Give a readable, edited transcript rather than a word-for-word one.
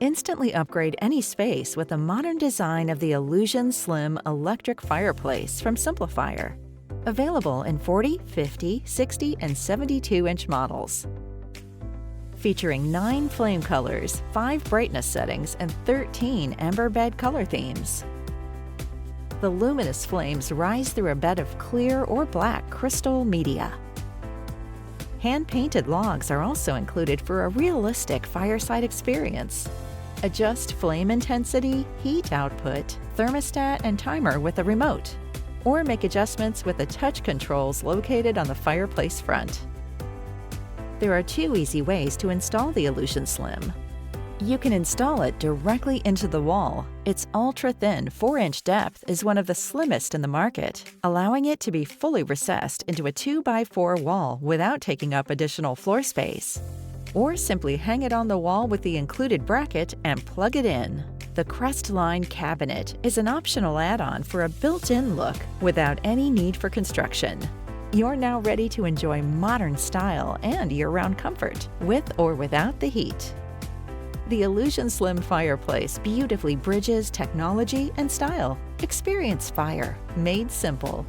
Instantly upgrade any space with the modern design of the Allusion Slim Electric Fireplace from Simplifire. Available in 40, 50, 60, and 72-inch models. Featuring 9 flame colors, 5 brightness settings, and 13 amber bed color themes. The luminous flames rise through a bed of clear or black crystal media. Hand-painted logs are also included for a realistic fireside experience. Adjust flame intensity, heat output, thermostat, and timer with a remote, or make adjustments with the touch controls located on the fireplace front. There are 2 easy ways to install the Allusion Slim. You can install it directly into the wall. Its ultra-thin 4-inch depth is one of the slimmest in the market, allowing it to be fully recessed into a 2x4 wall without taking up additional floor space. Or simply hang it on the wall with the included bracket and plug it in. The Crestline cabinet is an optional add-on for a built-in look without any need for construction. You're now ready to enjoy modern style and year-round comfort, with or without the heat. The Allusion Slim Fireplace beautifully bridges technology and style. Experience fire made simple.